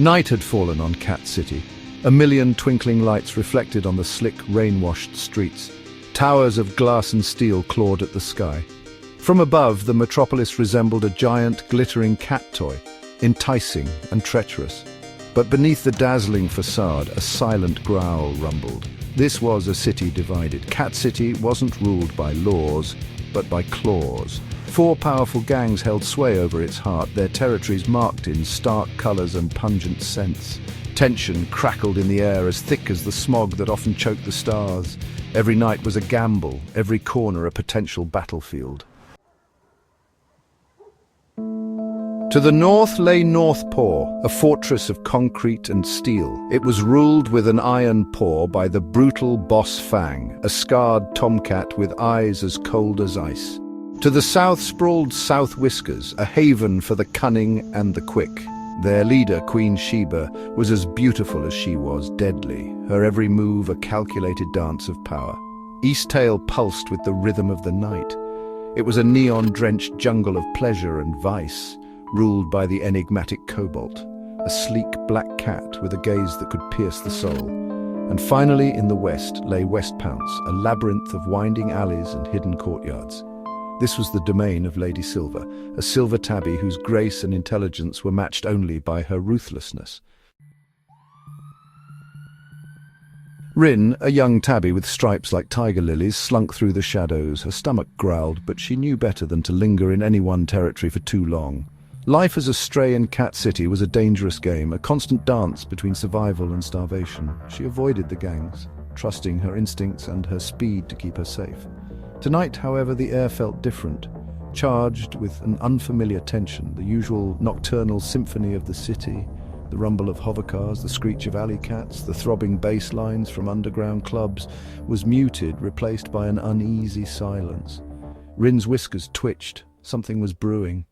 Night had fallen on Cat City. A million twinkling lights reflected on the slick, rain-washed streets. Towers of glass and steel clawed at the sky. From above, the metropolis resembled a giant, glittering cat toy, enticing and treacherous. But beneath the dazzling facade, a silent growl rumbled. This was a city divided. Cat City wasn't ruled by laws, but by claws. 4 powerful gangs held sway over its heart, their territories marked in stark colors and pungent scents. Tension crackled in the air as thick as the smog that often choked the stars. Every night was a gamble, every corner a potential battlefield. To the north lay Northpaw, a fortress of concrete and steel. It was ruled with an iron paw by the brutal Boss Fang, a scarred tomcat with eyes as cold as ice. To the south sprawled South Whiskers, a haven for the cunning and the quick. Their leader, Queen Sheba, was as beautiful as she was deadly, her every move a calculated dance of power. Easttail pulsed with the rhythm of the night. It was a neon-drenched jungle of pleasure and vice, ruled by the enigmatic Cobalt, a sleek black cat with a gaze that could pierce the soul. And finally, in the west, lay West Pounce, a labyrinth of winding alleys and hidden courtyards. This was the domain of Lady Silver, a silver tabby whose grace and intelligence were matched only by her ruthlessness. Rin, a young tabby with stripes like tiger lilies, slunk through the shadows. Her stomach growled, but she knew better than to linger in any one territory for too long. Life as a stray in Cat City was a dangerous game, a constant dance between survival and starvation. She avoided the gangs, trusting her instincts and her speed to keep her safe. Tonight, however, the air felt different, charged with an unfamiliar tension. The usual nocturnal symphony of the city, the rumble of hovercars, the screech of alley cats, the throbbing bass lines from underground clubs, was muted, replaced by an uneasy silence. Rin's whiskers twitched. Something was brewing.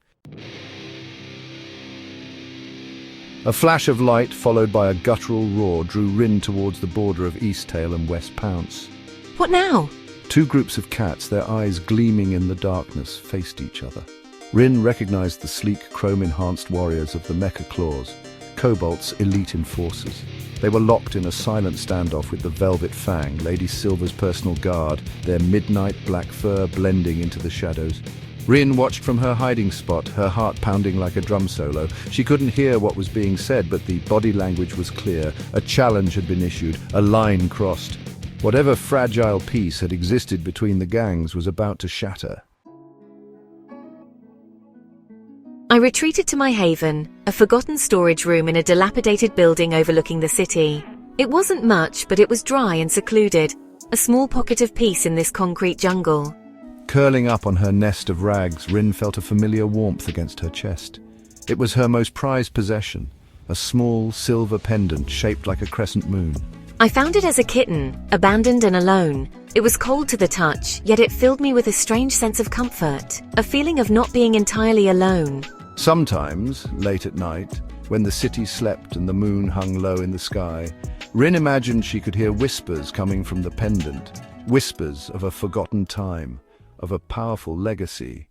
A flash of light, followed by a guttural roar, drew Rin towards the border of Easttail and West Pounce. What now? 2 groups of cats, their eyes gleaming in the darkness, faced each other. Rin recognized the sleek, chrome-enhanced warriors of the Mecha Claws, Cobalt's elite enforcers. They were locked in a silent standoff with the Velvet Fang, Lady Silver's personal guard, their midnight black fur blending into the shadows. Rin watched from her hiding spot, her heart pounding like a drum solo. She couldn't hear what was being said, but the body language was clear. A challenge had been issued, a line crossed. Whatever fragile peace had existed between the gangs was about to shatter. I retreated to my haven, a forgotten storage room in a dilapidated building overlooking the city. It wasn't much, but it was dry and secluded, a small pocket of peace in this concrete jungle. Curling up on her nest of rags, Rin felt a familiar warmth against her chest. It was her most prized possession, a small silver pendant shaped like a crescent moon. I found it as a kitten, abandoned and alone. It was cold to the touch, yet it filled me with a strange sense of comfort, a feeling of not being entirely alone. Sometimes, late at night, when the city slept and the moon hung low in the sky, Rin imagined she could hear whispers coming from the pendant, whispers of a forgotten time, of a powerful legacy.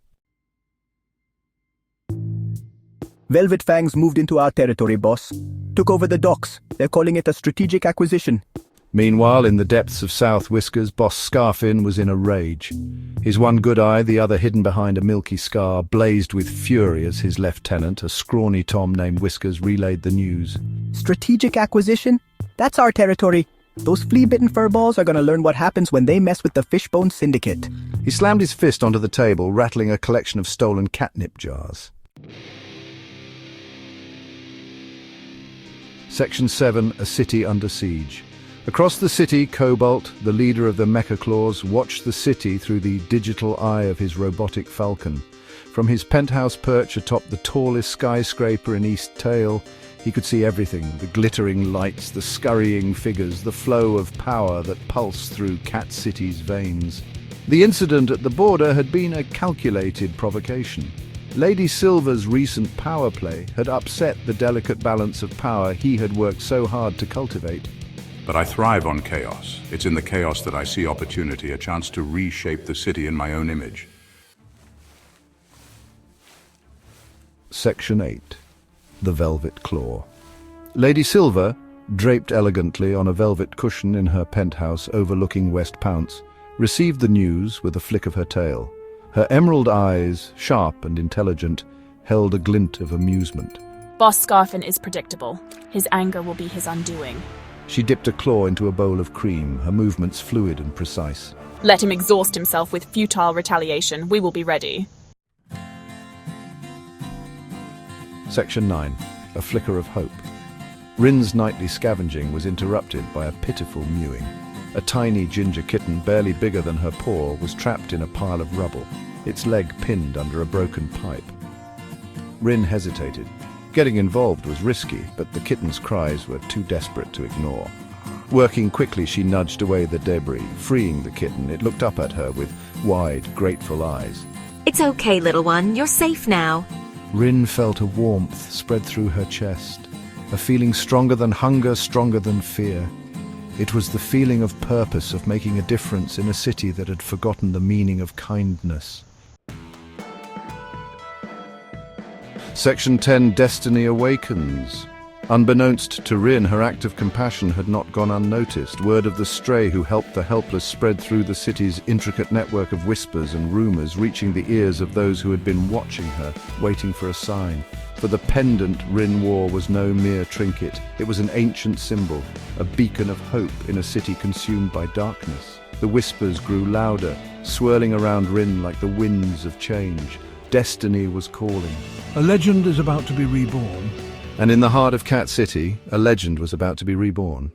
Velvet Fangs moved into our territory, boss. Took over the docks. They're calling it a strategic acquisition. Meanwhile, in the depths of South Whiskers, Boss Scarfin was in a rage. His one good eye, the other hidden behind a milky scar, blazed with fury as his lieutenant, a scrawny Tom named Whiskers, relayed the news. Strategic acquisition? That's our territory. Those flea-bitten furballs are gonna learn what happens when they mess with the Fishbone Syndicate. He slammed his fist onto the table, rattling a collection of stolen catnip jars. Section 7, A City Under Siege. Across the city, Cobalt, the leader of the Mecha Claws, watched the city through the digital eye of his robotic falcon. From his penthouse perch atop the tallest skyscraper in Easttail, he could see everything, the glittering lights, the scurrying figures, the flow of power that pulsed through Cat City's veins. The incident at the border had been a calculated provocation. Lady Silver's recent power play had upset the delicate balance of power he had worked so hard to cultivate. But I thrive on chaos. It's in the chaos that I see opportunity, a chance to reshape the city in my own image. Section 8. The Velvet Claw. Lady Silver, draped elegantly on a velvet cushion in her penthouse overlooking West Pounce, received the news with a flick of her tail. Her emerald eyes, sharp and intelligent, held a glint of amusement. Boss Scarfin is predictable. His anger will be his undoing. She dipped a claw into a bowl of cream, her movements fluid and precise. Let him exhaust himself with futile retaliation. We will be ready. Section 9. A Flicker of Hope. Rin's nightly scavenging was interrupted by a pitiful mewing. A tiny ginger kitten, barely bigger than her paw, was trapped in a pile of rubble, its leg pinned under a broken pipe. Rin hesitated. Getting involved was risky, but the kitten's cries were too desperate to ignore. Working quickly, she nudged away the debris, freeing the kitten. It looked up at her with wide, grateful eyes. It's okay, little one. You're safe now. Rin felt a warmth spread through her chest, a feeling stronger than hunger, stronger than fear. It was the feeling of purpose, of making a difference in a city that had forgotten the meaning of kindness. Section 10. Destiny Awakens. Unbeknownst to Rin, her act of compassion had not gone unnoticed. Word of the stray who helped the helpless spread through the city's intricate network of whispers and rumors, reaching the ears of those who had been watching her, waiting for a sign. For the pendant Rin wore was no mere trinket. It was an ancient symbol, a beacon of hope in a city consumed by darkness. The whispers grew louder, swirling around Rin like the winds of change. Destiny was calling. A legend is about to be reborn. And in the heart of Cat City, a legend was about to be reborn.